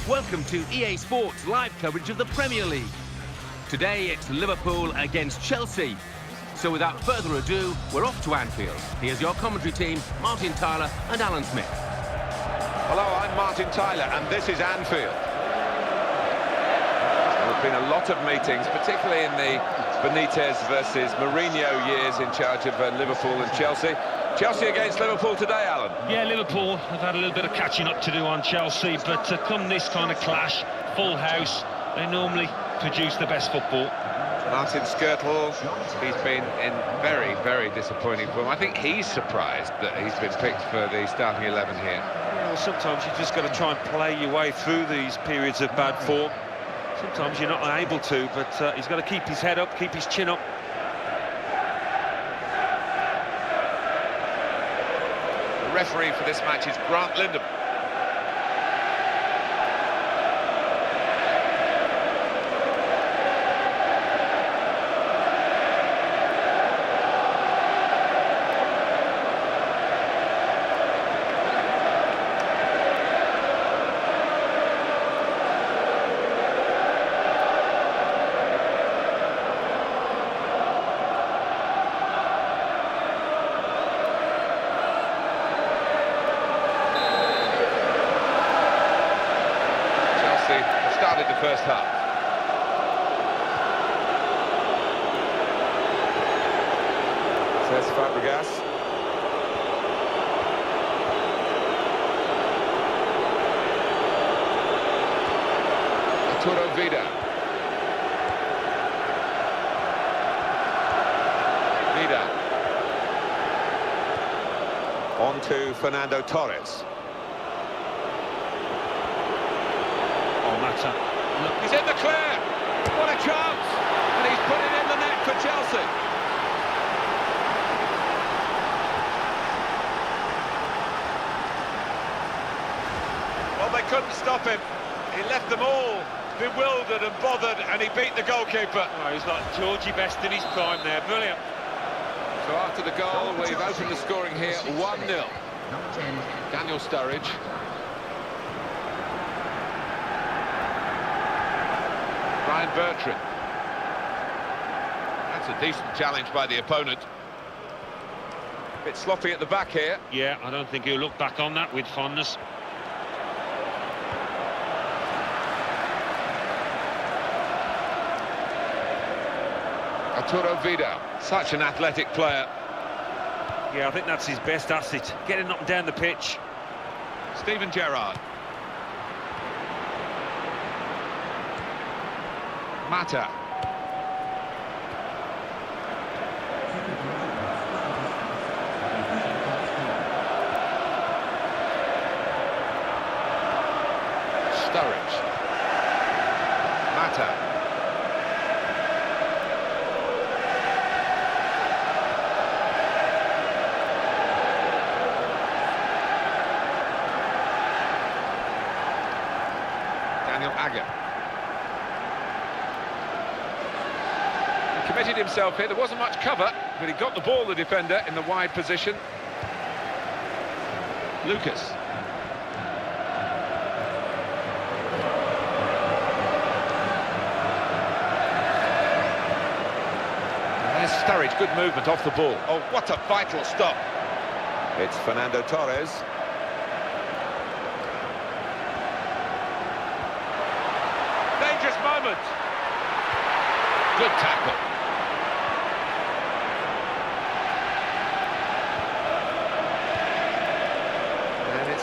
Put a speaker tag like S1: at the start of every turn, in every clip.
S1: Welcome to EA Sports live coverage of the Premier League. Today it's Liverpool against Chelsea. So without further ado, we're off to Anfield. Here's your commentary team, Martin Tyler and Alan Smith.
S2: Hello, I'm Martin Tyler and this is Anfield. There have been a lot of meetings, particularly in the Benitez versus Mourinho years in charge of Liverpool and Chelsea. Chelsea against Liverpool today, Alan.
S3: Yeah, Liverpool have had a little bit of catching up to do on Chelsea, but come this kind of clash, full house, they normally produce the best football.
S2: Martin Skrtel, he's been in very, very disappointing form. I think he's surprised that he's been picked for the starting 11 here.
S4: Well, sometimes you've just got to try and play your way through these periods of bad form. Sometimes you're not able to, but he's got to keep his head up, keep his chin up.
S2: The referee for this match is Grant Lindham. Started the first half. Says Fabregas. Arturo Vidal. On to Fernando Torres. He's in the clear. What a chance! And he's put it in the net for Chelsea. Well, they couldn't stop him. He left them all bewildered and bothered, and he beat the goalkeeper.
S4: Oh, he's like Georgie Best in his prime there. Brilliant.
S2: So after the goal, we've opened the scoring here 1-0. Daniel Sturridge. Ryan Bertrand. That's a decent challenge by the opponent. A bit sloppy at the back here.
S3: Yeah, I don't think he'll look back on that with fondness.
S2: Arturo Vidal, such an athletic player.
S4: Yeah, I think that's his best asset, getting up and down the pitch.
S2: Steven Gerrard. Mata. Sturridge. Mata. Daniel Agger. Committed himself here. There wasn't much cover, but he got the ball, the defender, in the wide position. Lucas. And there's Sturridge, good movement off the ball. Oh, what a vital stop. It's Fernando Torres. Dangerous moment. Good tackle.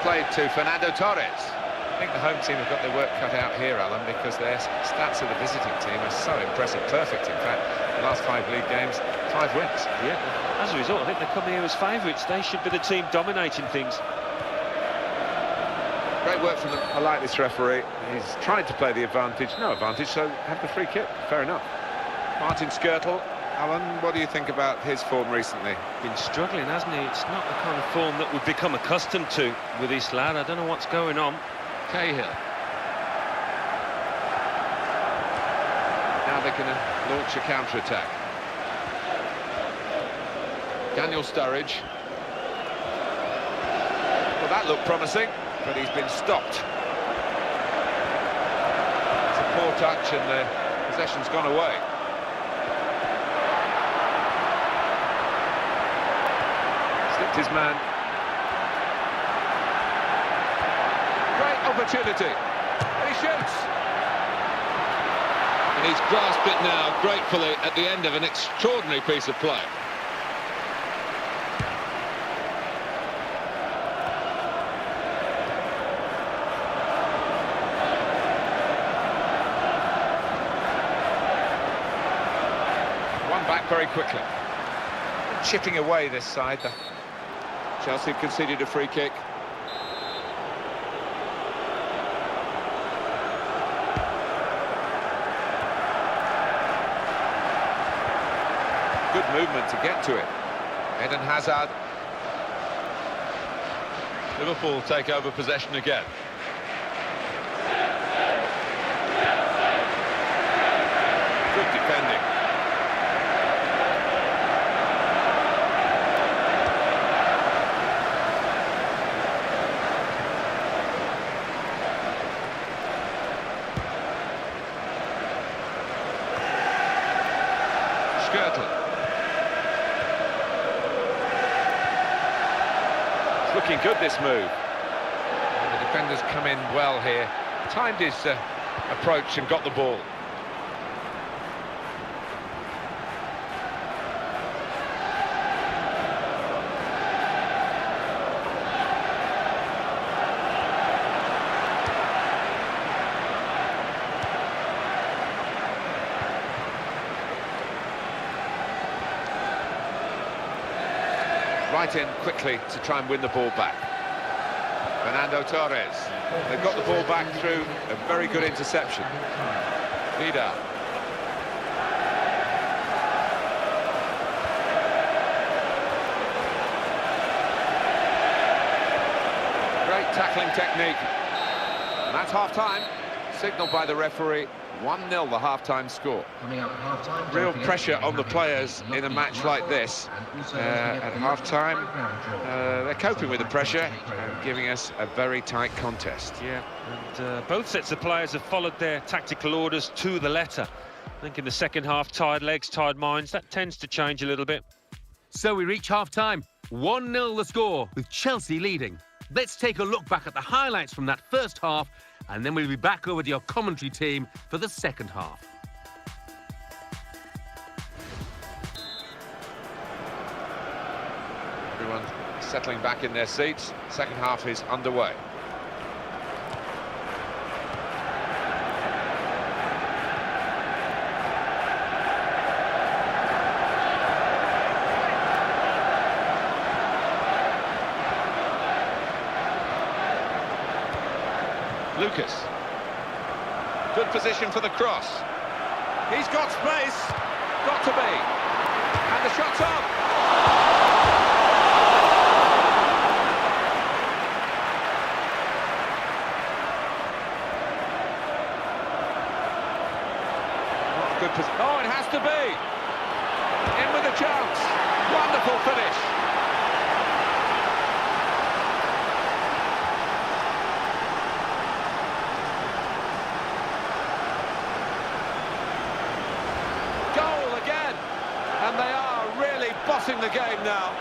S2: Played to Fernando Torres. I think the home team have got their work cut out here, Alan, because their stats of the visiting team are so impressive. Perfect, in fact. The last 5 league games, 5 wins.
S4: Yeah, as a result, I think they come here as favourites. They should be the team dominating things.
S2: Great work from them. I like this referee. He's trying to play the advantage. No advantage, so have the free kick. Fair enough. Martin Skrtel. Alan, what do you think about his form recently?
S4: Been struggling, hasn't he? It's not the kind of form that we've become accustomed to with this lad. I don't know what's going on.
S2: Cahill. Now they're going to launch a counter-attack. Daniel Sturridge. Well, that looked promising, but he's been stopped. touch and the possession's gone away. Slipped his man. Great opportunity. He shoots.
S5: And he's grasped it now gratefully at the end of an extraordinary piece of play.
S2: One back very quickly. Chipping away this side.
S5: Chelsea conceded a free kick.
S2: Good movement to get to it. Eden Hazard.
S5: Liverpool take over possession again.
S2: Good defending. Skirtle. Looking good, this move. And the defenders come in well here. Timed his approach and got the ball. Right in quickly to try and win the ball back. Fernando Torres. They've got the ball back through a very good interception. Vida. Great tackling technique. And that's half-time. Signalled by the referee. 1-0 the half-time score. Real pressure on the players in a match like this. At half-time, they're coping with the pressure, giving us a very tight contest.
S4: Yeah, and both sets of players have followed their tactical orders to the letter. I think in the second half, tired legs, tired minds, that tends to change a little bit.
S1: So we reach half-time. 1-0 the score, with Chelsea leading. Let's take a look back at the highlights from that first half, and then we'll be back over to your commentary team for the second half.
S2: Everyone settling back in their seats. Second half is underway. Lucas. Good position for the cross. He's got space. Got to be. And the shot's on. Not a good position. Oh, it has to be. In with a chance. Wonderful finish. And they are really bossing the game now.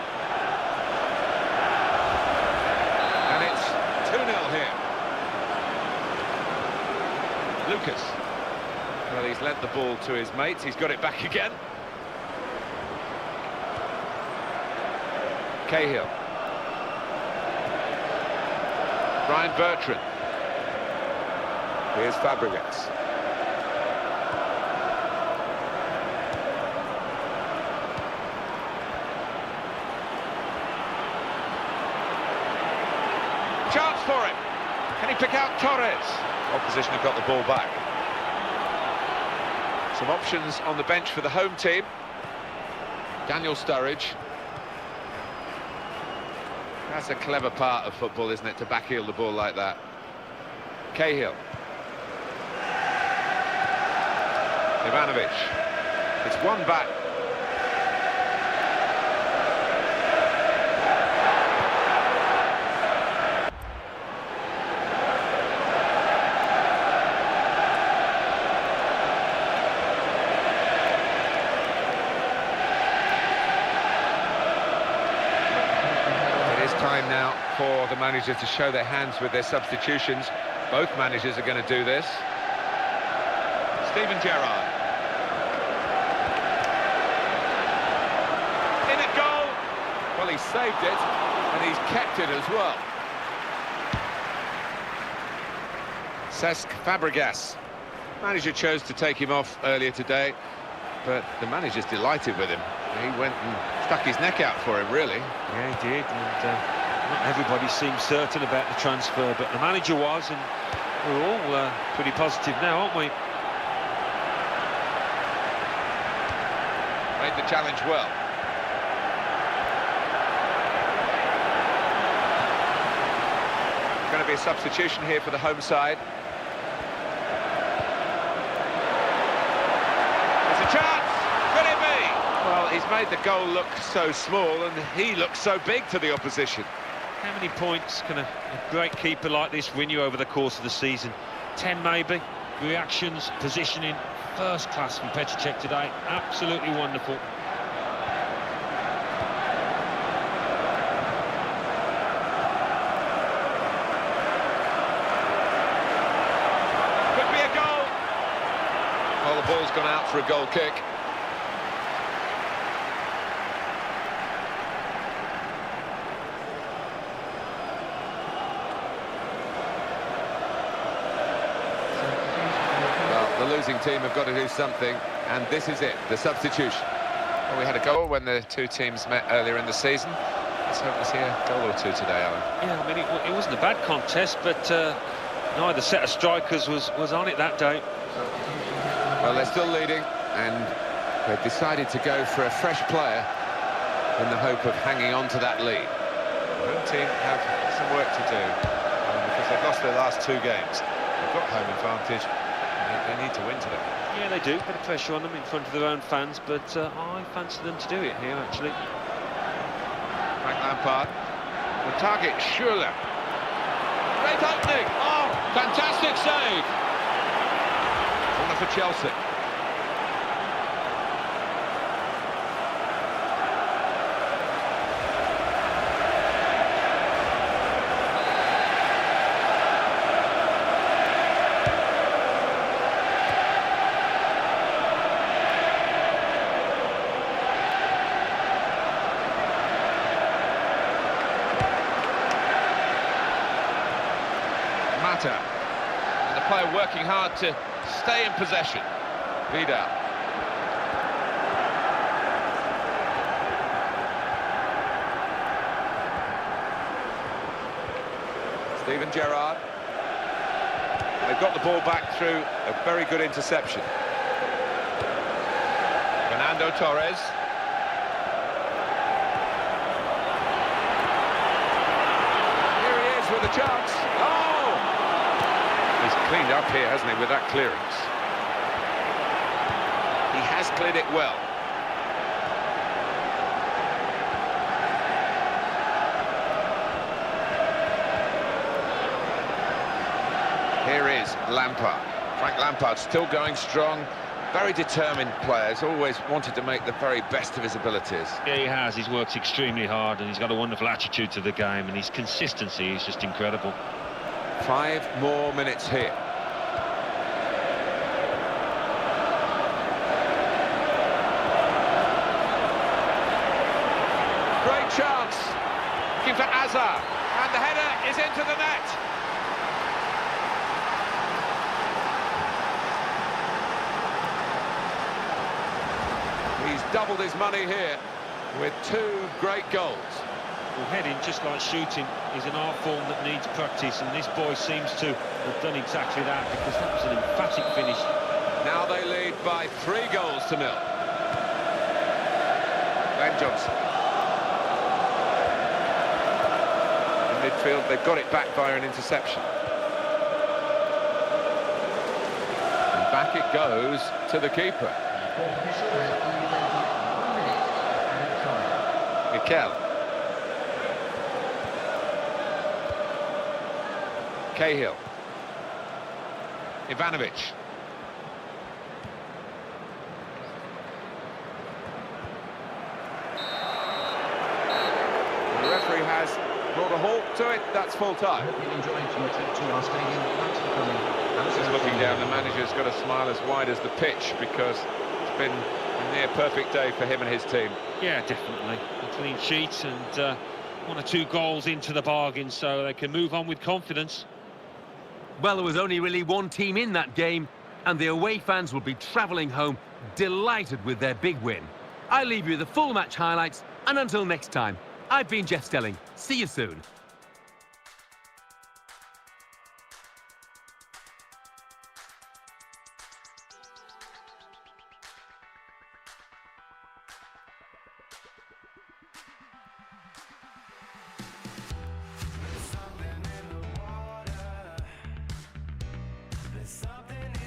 S2: And it's 2-0 here. Lucas. Well, he's lent the ball to his mates. He's got it back again. Cahill. Brian Bertrand. Here's Fabregas. Chance for him. Can he pick out Torres? Opposition have got the ball back. Some options on the bench for the home team. Daniel Sturridge. That's a clever part of football, isn't it, to backheel the ball like that. Cahill. Ivanovic. It's one back. for the managers to show their hands with their substitutions. Both managers are going to do this. Steven Gerrard. In a goal. Well, he saved it, and he's kept it as well. Cech Fabregas. Manager chose to take him off earlier today, but the manager's delighted with him. He went and stuck his neck out for him, really.
S4: Yeah, he did, and not everybody seems certain about the transfer, but the manager was, and we're all pretty positive now, aren't we?
S2: Made the challenge well. Going to be a substitution here for the home side. There's a chance! Could it be? Well, he's made the goal look so small, and he looks so big to the opposition.
S4: How many points can a great keeper like this win you over the course of the season? 10 maybe. Reactions, positioning, first class from Cech today. Absolutely wonderful.
S2: Could be a goal. Well, the ball's gone out for a goal kick. The losing team have got to do something, and this is it, the substitution. Well, we had a goal when the two teams met earlier in the season. Let's hope we see a goal or two today, Alan.
S4: Yeah, I mean, it wasn't a bad contest, but neither set of strikers was on it that day.
S2: Well, they're still leading, and they've decided to go for a fresh player in the hope of hanging on to that lead. The home team have some work to do, because they've lost their last two games. They've got home advantage. They need to win today.
S4: Yeah, they do. Bit of pressure on them in front of their own fans, but I fancy them to do it here, actually.
S2: Frank Lampard. The target, Schürrle. Great opening. Oh,
S5: Fantastic save.
S2: corner for Chelsea. And the player working hard to stay in possession. Vidal. Steven Gerrard. They've got the ball back through a very good interception. Fernando Torres. Here he is with a chance. Oh! He's cleaned up here, hasn't he, with that clearance? He has cleared it well. Here is Lampard. Frank Lampard still going strong. Very determined player. He's always wanted to make the very best of his abilities.
S4: Yeah, he has. He's worked extremely hard, and he's got a wonderful attitude to the game, and his consistency is just incredible.
S2: 5 more minutes here. Great chance. Looking for Azar. And the header is into the net. He's doubled his money here with 2 great goals.
S4: Well, heading, just like shooting, is an art form that needs practice, and this boy seems to have done exactly that, because that was an emphatic finish.
S2: Now they lead by 3 goals to 0. Ben Johnson. In midfield, they've got it back via an interception. And back it goes to the keeper. Mikel. Cahill. Ivanovic. The referee has brought a halt to it. That's full time. Just looking down, the manager's got a smile as wide as the pitch because it's been a near perfect day for him and his team.
S4: Yeah, definitely. A clean sheet and 1 or 2 goals into the bargain, so they can move on with confidence.
S1: Well, there was only really one team in that game, and the away fans will be travelling home delighted with their big win. I leave you the full match highlights, and until next time, I've been Jeff Stelling. See you soon.
S6: Something